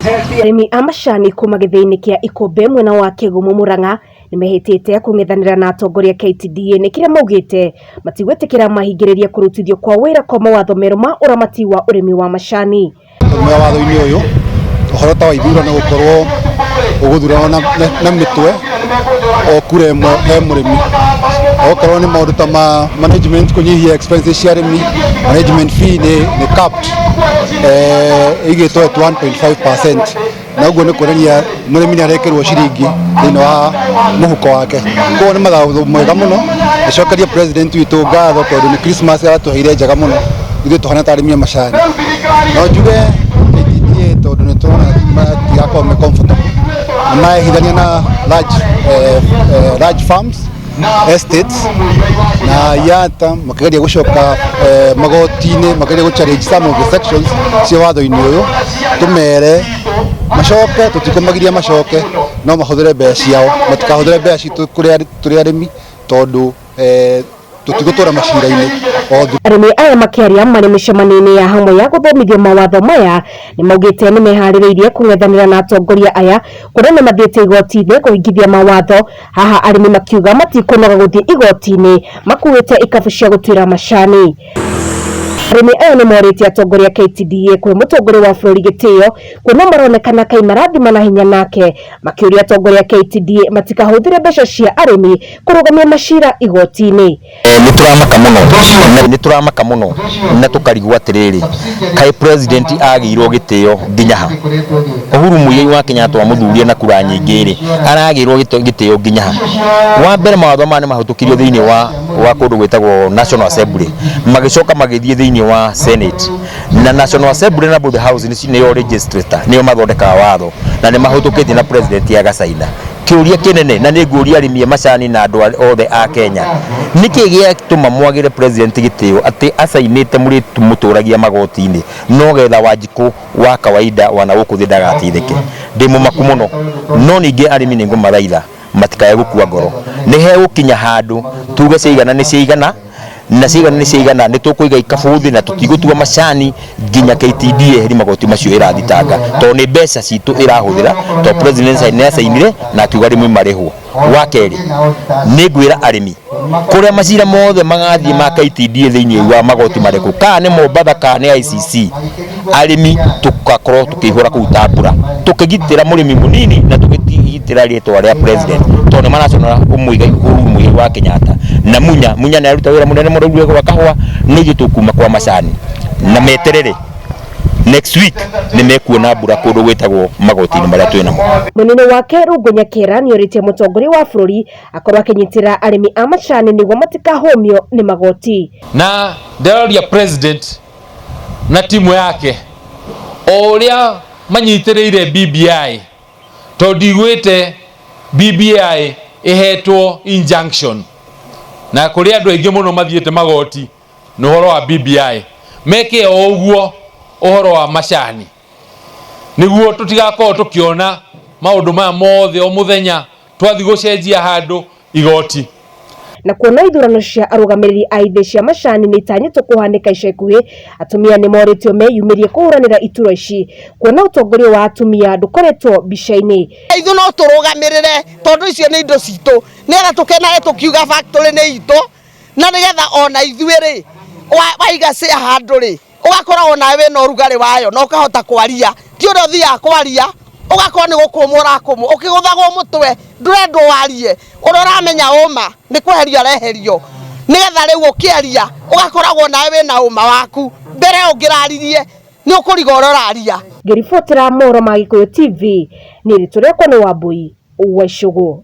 Arimi a macani kuma githini kia Ikombe mwena wa Kigumu Murang'a nimehitite kung'ethanira na atongoria KTDA ni kiria maugite matigwetikira mahingiriria kurutithio kwa wira kwa mawatho meru ma uramati wa urimi wa macani. Watho-ini uyu uhoro ta wa ithurano gukorwo uguthurana na mitwe o kura imwe he murimi okorwo ni maundu ta management kunyihia expenses cia arimi, management fee ni capped igitwo at 1.5%, na uguo ni kuonania murimi ni arekirwo ciringi thini wa muhuko wake. Koguo ni mathau mwega muno, icokeria president witu ngatho tondu ni Christmas aratuheire njega muno ithuĩ tuhana ta arimi a macani. No njuge KTDA tondu ni turona matigakorwo me comfortable mahithania na large farms, estates na yata makigeria gucoka magoti-ini, makigeria gu challenge some of the sections cia watho-ini uyu. Tumere macoke, tutikumagiria macoke, no mahuthire mbea ciao, matikahuthire mbea citu kuri arimi tondu tutigutura macira-ini. Arimi aya makiaria mari micemani-ini ya hamwe ya guthomithio mawatho maya ni maugite ni mehaririirie kung'ethanira na atongoria aya kuria ni mathiite igoti-ini kuhingithia mawatho. Haha arimi makiuga matikunoga guthie igoti-ini makuite ikabu cia gutwira macani. Arimi aya ni moritie atongoria KTDA kwi mutongoria wa bururi gitio kuona maronekana kai marathima na hinya nake, makiuria atongoria KTDA matikahuthire mbeca cia arimi kurugamia macira igoti-ini. Nituramaka muno na tukarigwo atiriri kai president agirwo gitio nginya ha. Uhuru Muigai wa Kenyatta amuthuria na kura nyingi ri aragirwo gitio nginya ha. Wa mbere mawatho mane mahutukirio thiini wa kundu gwitagwo National Assembly, magicoka magithie thiini wa Senate, na National Assembly na the House ni yo registrator ni yo mathondeka watho na ni mahutukitie na president ya gacaina. Kiuria kinene na ni nguria arimi a macani na andu othe a Kenya, niki giatuma mwagire president gitio ati acainite muri tumuturagia magoti-ini no getha Wanjiku wa kawaida wana guku thidagatithike. Ndi mumaku muno, no ningi arimi ni ngumathaitha matikaye gukua ngoro. Ni he gukinya handu tuge ciigana ni ciigana na ciigana ni ciigana, ni tukuiga ikabuthi na tutigutua macani nginya KTDA heri magoti macio irathitanga to ni mbeca citu irahuthira to president ni acainire na akiuga rimwe marihwo. Wa keri ni ngwira arimi kuria macira mothe magathie ma KTDA thiini wa magoti mariku ka ni Mombatha ka ni ICC, arimi tukakorwo tukihura kuuta mbura tukigitira murimi munini na tukigitira ritwa ria president to ni National Muigai wa Kenyatta na munya na ruta wira munene muno gwa kahwa ni gitukuma kwa macani na meterere next week ni mekuona mbura kundu gwitagwo magoti-ini maria twina mo. Munene wake Rungu Nyakera ni oritie mutongoria wa bururi akorwo akinyitira arimi a macani niguo matikahomio ni magoti. Na nderoria president na timu yake oria manyitiriire BBI to digwite BBI ihetwo injunction na kuri andu aingi muno mathiete magoti ni horo wa BBI meke o uguo uhoro wa macani niguo tutigakorwo tukiona maundu maya mothe o muthenya twathi gucenjia handu igoti. Na kuona ithurano cia arugamiriri a ithe cia macani ni tanyitwo kuhanika ica ikuhi, atumia ni moritio meyumirie kuhuranira ituro ici kuona utongoria wa atumia ndukoretwo bica-ini. Ithu no turugamirire tondu icio ni indo citu, nigetha tukenage tukiuga factory ni itu, na nigetha ona ithuiri waiga cia handu ri ugakoragwo nawe na urugari wayo na ukahota kwaria ti uria uthia kwaria ugakorwo ni gukumwa urakumwa ukiguthagwo mutwe ndurendwo warie uria uramenya uma ni kweherio areherio nigetha riu ukiaria ugakoragwo nawe na uma waku mbere ungiraririe ni ukuriga uria uraria. Ngiribotera Mohoro ma Gikuyu TV ni rituria kwa ni Wambui wa Icũgũ.